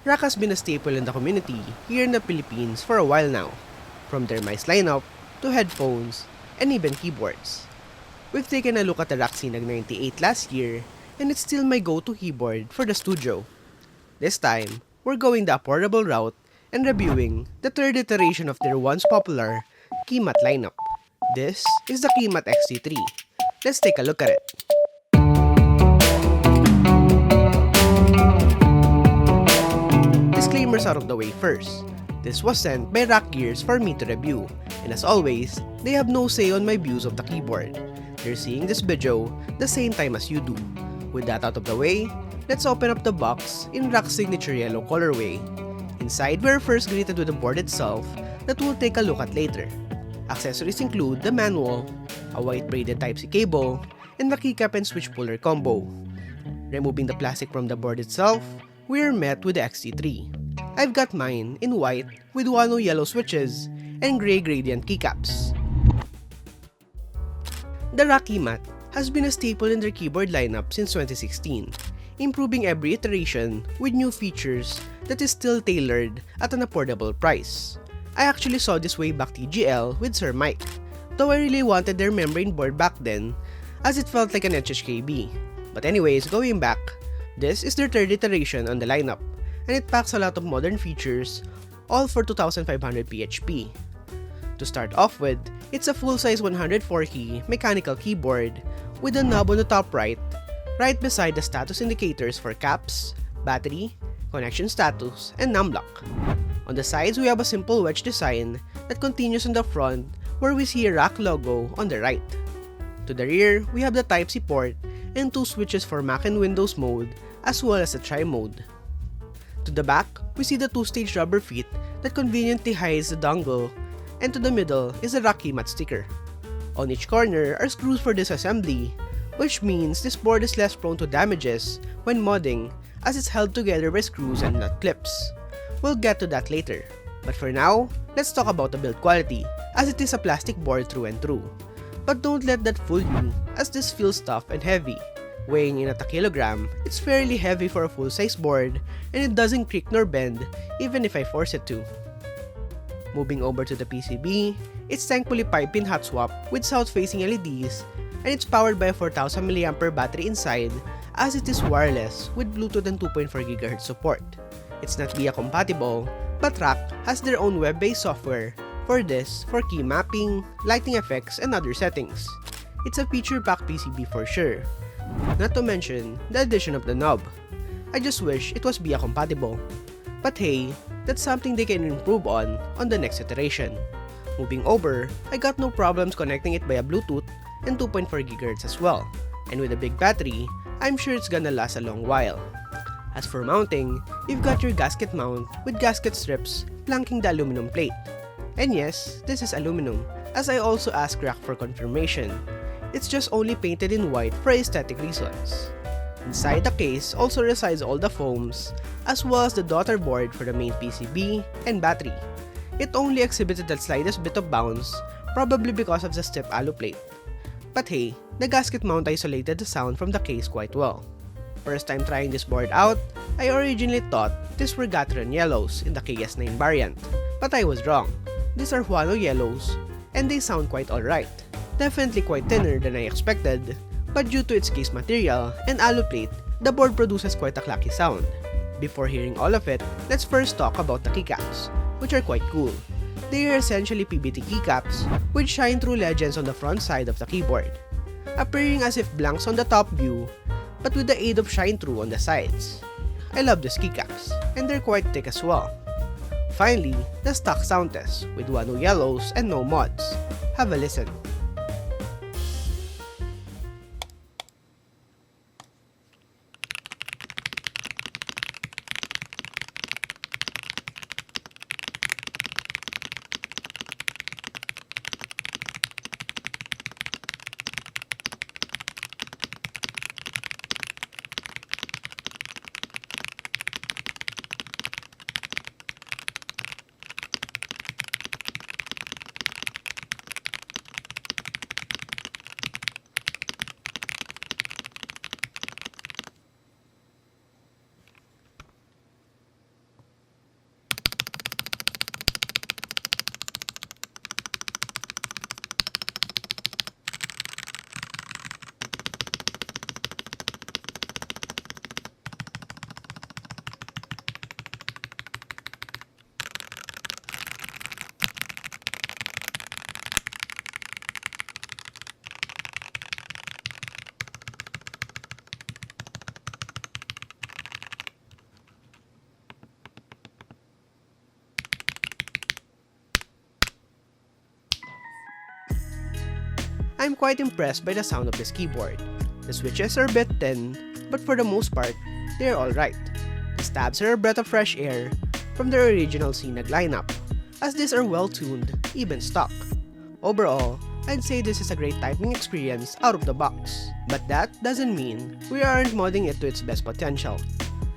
Rakk has been a staple in the community here in the Philippines for a while now, from their mice lineup to headphones and even keyboards. We've taken a look at the Rakk Sinag98 last year, and it's still my go-to keyboard for the studio. This time, we're going the affordable route and reviewing the third iteration of their once popular Kimat lineup. This is the Kimat XT3. Let's take a look at it. Disclaimers out of the way first. This was sent by Rakk Gears for me to review, and as always, they have no say on my views of the keyboard. They're seeing this video the same time as you do. With that out of the way, let's open up the box in Rakk's signature yellow colorway. Inside, we're first greeted with the board itself that we'll take a look at later. Accessories include the manual, a white braided Type-C cable, and the keycap and switch puller combo. Removing the plastic from the board itself, we're met with the XT3. I've got mine in white with wano yellow switches and gray gradient keycaps. The RAKK Kimat has been a staple in their keyboard lineup since 2016, improving every iteration with new features that is still tailored at an affordable price. I actually saw this way back TGL with Sir Mike, though I really wanted their membrane board back then as it felt like an HHKB. But anyways, going back, this is their third iteration on the lineup, and it packs a lot of modern features, all for 2500 PHP. To start off with, it's a full-size 104-key mechanical keyboard with a knob on the top right beside the status indicators for caps, battery, connection status, and numlock. On the sides, we have a simple wedge design that continues on the front where we see a Rakk logo on the right. To the rear, we have the Type-C port and two switches for Mac and Windows mode as well as a tri-mode. To the back, we see the two-stage rubber feet that conveniently hides the dongle, and to the middle is the RAKK Kimat sticker. On each corner are screws for disassembly, which means this board is less prone to damages when modding as it's held together by screws and nut clips. We'll get to that later, but for now, let's talk about the build quality as it is a plastic board through and through. But don't let that fool you as this feels tough and heavy. Weighing in at a kilogram, it's fairly heavy for a full-size board and it doesn't creak nor bend even if I force it to. Moving over to the PCB, it's thankfully 5-pin hot swap with south-facing LEDs and it's powered by a 4000 mAh battery inside as it is wireless with Bluetooth and 2.4 GHz support. It's not VIA compatible, but Rakk has their own web-based software for this for key mapping, lighting effects, and other settings. It's a feature-packed PCB for sure. Not to mention the addition of the knob. I just wish it was VIA compatible. But hey, that's something they can improve on the next iteration. Moving over, I got no problems connecting it via Bluetooth and 2.4 GHz as well. And with a big battery, I'm sure it's gonna last a long while. As for mounting, you've got your gasket mount with gasket strips flanking the aluminum plate. And yes, this is aluminum, as I also asked Rakk for confirmation. It's just only painted in white for aesthetic reasons. Inside the case also resides all the foams, as well as the daughter board for the main PCB and battery. It only exhibited the slightest bit of bounce, probably because of the stiff alu plate. But hey, the gasket mount isolated the sound from the case quite well. First time trying this board out, I originally thought these were Gateron yellows in the KS9 variant, but I was wrong. These are Huano yellows, and they sound quite alright. Definitely quite thinner than I expected, but due to its case material and alu plate, the board produces quite a clacky sound. Before hearing all of it, let's first talk about the keycaps, which are quite cool. They are essentially PBT keycaps with shine-through legends on the front side of the keyboard, appearing as if blanks on the top view, but with the aid of shine-through on the sides. I love these keycaps, and they're quite thick as well. Finally, the stock sound test with wano yellows and no mods. Have a listen. I'm quite impressed by the sound of this keyboard. The switches are a bit thin, but for the most part, they're alright. The stabs are a breath of fresh air from their original Sinag lineup, as these are well tuned, even stock. Overall, I'd say this is a great typing experience out of the box, but that doesn't mean we aren't modding it to its best potential.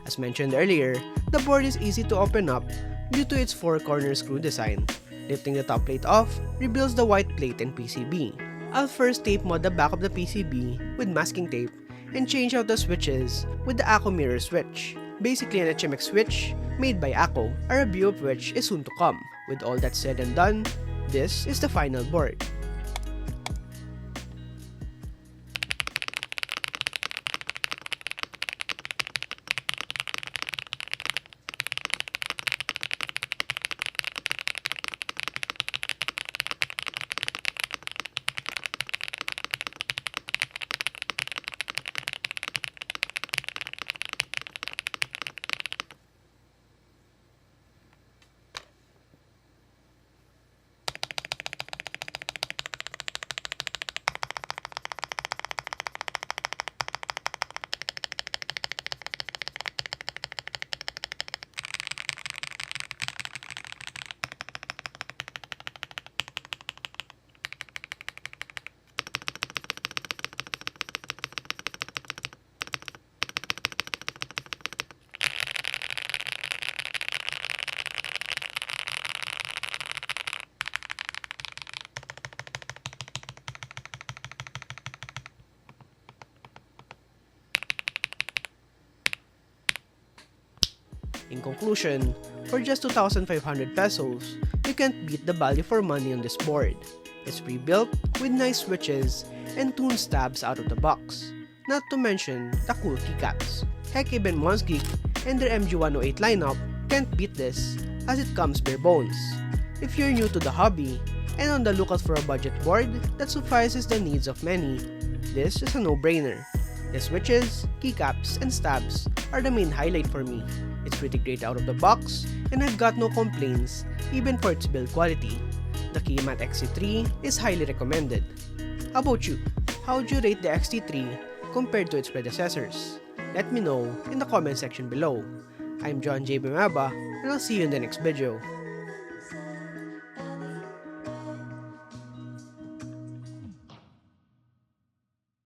As mentioned earlier, the board is easy to open up due to its 4-corner screw design. Lifting the top plate off reveals the white plate and PCB. I'll first tape mod the back of the PCB with masking tape and change out the switches with the Akko mirror switch, basically an HMX switch made by Akko, a review of which is soon to come. With all that said and done, this is the final board. In conclusion, for just 2,500 pesos, you can't beat the value for money on this board. It's pre-built with nice switches and tuned stabs out of the box, not to mention the cool keycaps. Heck, even Zeke and their MG108 lineup can't beat this, as it comes bare bones. If you're new to the hobby and on the lookout for a budget board that suffices the needs of many, this is a no-brainer. The switches, keycaps, and stabs are the main highlight for me. It's pretty great out of the box, and I've got no complaints even for its build quality. The Kimat XT3 is highly recommended. How about you? How would you rate the XT3 compared to its predecessors? Let me know in the comment section below. I'm John J. Bimaba, and I'll see you in the next video.